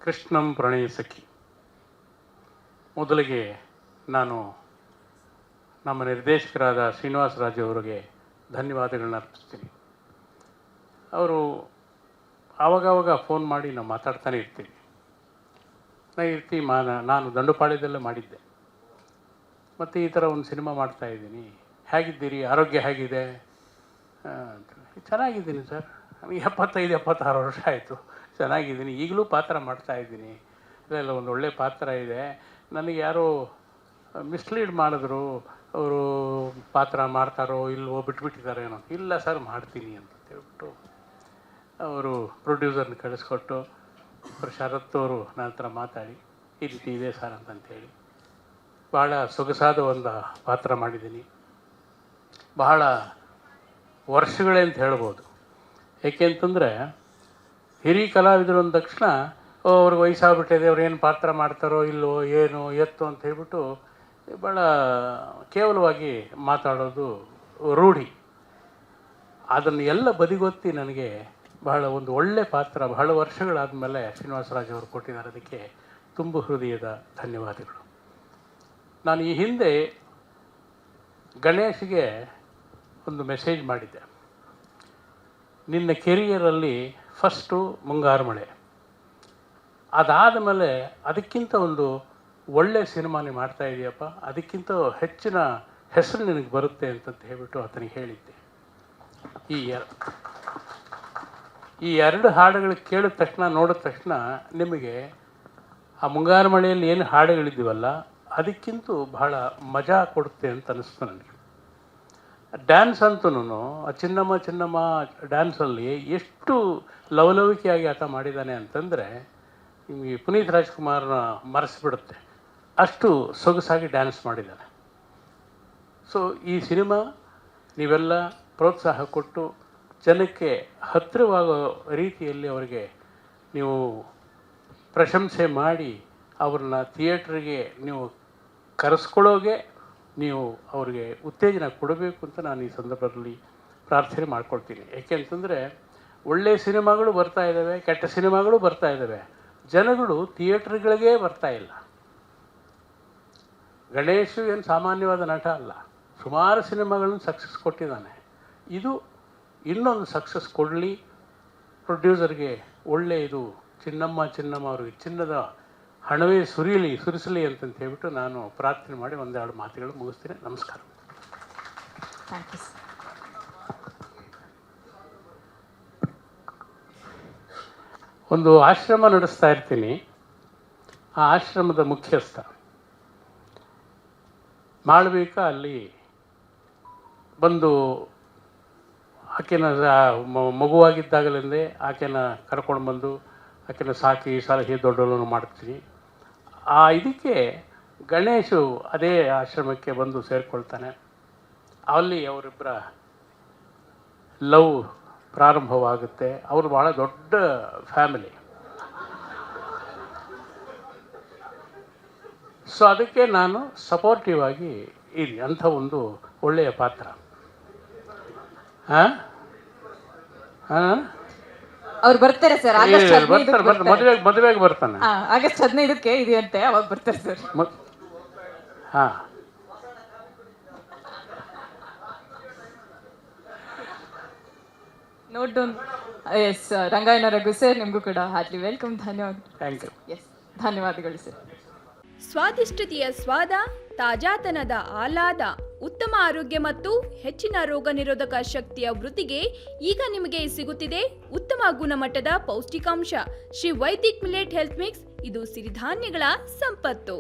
ಕೃಷ್ಣಂ ಪ್ರಣಯ ಸಖಿ. ಮೊದಲಿಗೆ ನಾನು ನಮ್ಮ ನಿರ್ದೇಶಕರಾದ ಶ್ರೀನಿವಾಸ ರಾಜು ಅವರಿಗೆ ಧನ್ಯವಾದಗಳನ್ನ ಅರ್ಪಿಸ್ತೀನಿ. ಅವರು ಆವಾಗವಾಗ ಫೋನ್ ಮಾಡಿ ನಾವು ಮಾತಾಡ್ತಾನೆ ಇರ್ತೀವಿ. ನಾನು ದಂಡುಪಾಳ್ಯದಲ್ಲೇ ಮಾಡಿದ್ದೆ. ಮತ್ತು ಈ ಥರ ಒಂದು ಸಿನಿಮಾ ಮಾಡ್ತಾಯಿದ್ದೀನಿ, ಹೇಗಿದ್ದೀರಿ, ಆರೋಗ್ಯ ಹೇಗಿದೆ? ಚೆನ್ನಾಗಿದ್ದೀನಿ ಸರ್, ನನಗೆ 75-76 ವರ್ಷ ಆಯಿತು, ಚೆನ್ನಾಗಿದ್ದೀನಿ, ಈಗಲೂ ಪಾತ್ರ ಮಾಡ್ತಾಯಿದ್ದೀನಿ, ಇದೆಲ್ಲ ಒಂದು ಒಳ್ಳೆಯ ಪಾತ್ರ ಇದೆ. ನನಗೆ ಯಾರೋ ಮಿಸ್ಲೀಡ್ ಮಾಡಿದ್ರು, ಅವರು ಪಾತ್ರ ಮಾಡ್ತಾರೋ ಇಲ್ವೋ ಬಿಟ್ಬಿಟ್ಟಿದ್ದಾರೆ ಏನೋ. ಇಲ್ಲ ಸರ್ ಮಾಡ್ತೀನಿ ಅಂತ ಹೇಳ್ಬಿಟ್ಟು ಅವರು ಪ್ರೊಡ್ಯೂಸರ್ನ ಕಳಿಸ್ಕೊಟ್ಟು ಶರತ್ ಅವರು ನನ್ನ ಹತ್ರ ಮಾತಾಡಿ ಈ ರೀತಿ ಇದೆ ಸರ್ ಅಂತಂತೇಳಿ ಭಾಳ ಸೊಗಸಾದ ಒಂದು ಪಾತ್ರ ಮಾಡಿದ್ದೀನಿ. ಬಹಳ ವರ್ಷಗಳೇ ಅಂತ ಹೇಳ್ಬೋದು. ಏಕೆಂತಂದರೆ ಹಿರಿಯ ಕಲಾವಿದರು ಅಂದ ತಕ್ಷಣ ಅವ್ರಿಗೆ ವಯಸ್ಸಾಗ್ಬಿಟ್ಟಿದೆ, ಅವ್ರು ಏನು ಪಾತ್ರ ಮಾಡ್ತಾರೋ ಇಲ್ಲವೋ ಏನು ಎತ್ತು ಅಂತ ಹೇಳ್ಬಿಟ್ಟು ಭಾಳ ಕೇವಲವಾಗಿ ಮಾತಾಡೋದು ರೂಢಿ. ಅದನ್ನು ಎಲ್ಲ ಬದಿಗೊತ್ತಿ ನನಗೆ ಬಹಳ ಒಂದು ಒಳ್ಳೆಯ ಪಾತ್ರ ಬಹಳ ವರ್ಷಗಳಾದಮೇಲೆ ಶ್ರೀನಿವಾಸರಾಜ್ ಅವರು ಕೊಟ್ಟಿದ್ದಾರೆ. ಅದಕ್ಕೆ ತುಂಬ ಹೃದಯದ ಧನ್ಯವಾದಗಳು. ನಾನು ಈ ಹಿಂದೆ ಗಣೇಶ್ಗೆ ಒಂದು ಮೆಸೇಜ್ ಮಾಡಿದ್ದೆ. ನಿನ್ನ ಕೆರಿಯರಲ್ಲಿ ಫಸ್ಟು ಮುಂಗಾರು ಮಳೆ, ಅದಾದ ಮೇಲೆ ಅದಕ್ಕಿಂತ ಒಂದು ಒಳ್ಳೆಯ ಸಿನಿಮಾ ನೀವು ಮಾಡ್ತಾಯಿದ್ದೀಯಪ್ಪ, ಅದಕ್ಕಿಂತ ಹೆಚ್ಚಿನ ಹೆಸರು ನಿನಗೆ ಬರುತ್ತೆ ಅಂತಂತ ಹೇಳ್ಬಿಟ್ಟು ಆತನಿಗೆ ಹೇಳಿದ್ದೆ. ಈ ಎರಡು ಹಾಡುಗಳು ಕೇಳಿದ ತಕ್ಷಣ ನೋಡಿದ ತಕ್ಷಣ ನಿಮಗೆ ಆ ಮುಂಗಾರು ಮಳೆಯಲ್ಲಿ ಏನು ಹಾಡುಗಳಿದ್ದೀವಲ್ಲ ಅದಕ್ಕಿಂತ ಬಹಳ ಮಜಾ ಕೊಡುತ್ತೆ ಅಂತ ಅನ್ನಿಸ್ತು ನನಗೆ. ಡ್ಯಾನ್ಸ್ ಅಂತೂ ಚಿನ್ನಮ್ಮ ಡ್ಯಾನ್ಸಲ್ಲಿ ಎಷ್ಟು ಲವಲವಿಕೆಯಾಗಿ ಆತ ಮಾಡಿದ್ದಾನೆ ಅಂತಂದರೆ ನಿಮಗೆ ಪುನೀತ್ ರಾಜ್ಕುಮಾರ್ನ ಮರೆಸಿಬಿಡುತ್ತೆ, ಅಷ್ಟು ಸೊಗಸಾಗಿ ಡ್ಯಾನ್ಸ್ ಮಾಡಿದ್ದಾನೆ. ಸೊ ಈ ಸಿನಿಮಾ ನೀವೆಲ್ಲ ಪ್ರೋತ್ಸಾಹ ಕೊಟ್ಟು ಜನಕ್ಕೆ ಹತ್ತಿರವಾಗೋ ರೀತಿಯಲ್ಲಿ ಅವರಿಗೆ ನೀವು ಪ್ರಶಂಸೆ ಮಾಡಿ ಅವ್ರನ್ನ ಥಿಯೇಟ್ರಿಗೆ ನೀವು ಕರೆಸ್ಕೊಳ್ಳೋಗೆ ನೀವು ಅವ್ರಿಗೆ ಉತ್ತೇಜನ ಕೊಡಬೇಕು ಅಂತ ನಾನು ಈ ಸಂದರ್ಭದಲ್ಲಿ ಪ್ರಾರ್ಥನೆ ಮಾಡ್ಕೊಳ್ತೀನಿ. ಏಕೆಂತಂದರೆ ಒಳ್ಳೆಯ ಸಿನಿಮಾಗಳು ಬರ್ತಾ ಇದ್ದಾವೆ, ಕೆಟ್ಟ ಸಿನಿಮಾಗಳು ಬರ್ತಾ ಇದ್ದಾವೆ, ಜನಗಳು ಥಿಯೇಟ್ರ್ಗಳಿಗೆ ಬರ್ತಾ ಇಲ್ಲ. ಗಣೇಶ್ ಏನು ಸಾಮಾನ್ಯವಾದ ನಟ ಅಲ್ಲ, ಸುಮಾರು ಸಿನಿಮಾಗಳನ್ನು ಸಕ್ಸಸ್ ಕೊಟ್ಟಿದ್ದಾನೆ. ಇದು ಇನ್ನೊಂದು ಸಕ್ಸಸ್ ಕೊಡಲಿ, ಪ್ರೊಡ್ಯೂಸರ್ಗೆ ಒಳ್ಳೆಯದು, ಚಿನ್ನಮ್ಮ ಅವ್ರಿಗೆ ಚಿನ್ನದ ಹಣವೇ ಸುರಿಸಲಿ ಅಂತಂತ ಹೇಳ್ಬಿಟ್ಟು ನಾನು ಪ್ರಾರ್ಥನೆ ಮಾಡಿ ಒಂದೆರಡು ಮಾತುಗಳು ಮುಗಿಸ್ತೀನಿ. ನಮಸ್ಕಾರ. ಒಂದು ಆಶ್ರಮ ನಡೆಸ್ತಾ ಇರ್ತೀನಿ. ಆ ಆಶ್ರಮದ ಮುಖ್ಯಸ್ಥ ಮಾಳವಿಕ ಅಲ್ಲಿ ಬಂದು ಆಕೆನ ಮಗುವಾಗಿದ್ದಾಗಲಿಂದೇ ಆಕೆನ ಕರ್ಕೊಂಡು ಬಂದು ಆಕೆನ ಸಾಕಿ ಸಲಹೆ ದೊಡ್ಡವನು ಮಾಡ್ತೀನಿ. ಇದಕ್ಕೆ ಗಣೇಶು ಅದೇ ಆಶ್ರಮಕ್ಕೆ ಬಂದು ಸೇರಿಕೊಳ್ತಾನೆ. ಅಲ್ಲಿ ಅವರಿಬ್ಬರ ಲವ್ ಪ್ರಾರಂಭವಾಗುತ್ತೆ. ಅವರು ಭಾಳ ದೊಡ್ಡ ಫ್ಯಾಮಿಲಿ. ಸೊ ಅದಕ್ಕೆ ನಾನು ಸಪೋರ್ಟಿವ್ ಆಗಿ ಇಲ್ಲಿ ಅಂಥ ಒಂದು ಒಳ್ಳೆಯ ಪಾತ್ರ. ಅವ್ರು ಬರ್ತಾರೆ ಸರ್, ಮದುವೆಗೆ ಬರ್ತಾನೆ. ಆಗಸ್ಟ್ 15ಕ್ಕೆ ಇದೆಯಂತೆ, ಅವಾಗ ಬರ್ತಾರೆ ಸರ್. ಹಾಂ, note down. Yes, Rangayana Raghu sir, ನಿಮಗೂ ಕೂಡ ಹಾರ್ಟ್ಲಿ ವೆಲ್ಕಮ್. ಧನ್ಯವಾದ. Thank you. ಎಸ್, ಧನ್ಯವಾದಗಳು ಸರ್. ಸ್ವಾದಿಷ್ಟತೆಯ ಸ್ವಾದ, ತಾಜಾತನದ ಆಹ್ಲಾದ, ಉತ್ತಮ ಆರೋಗ್ಯ ಮತ್ತು ಹೆಚ್ಚಿನ ರೋಗ ನಿರೋಧಕ ಶಕ್ತಿಯ ವೃದ್ಧಿಗೆ ಈಗ ನಿಮಗೆ ಸಿಗುತ್ತಿದೆ ಉತ್ತಮ ಗುಣಮಟ್ಟದ ಪೌಷ್ಟಿಕಾಂಶ Shri Vaidik millet health mix. ಇದು ಸಿರಿಧಾನ್ಯಗಳ ಸಂಪತ್ತು.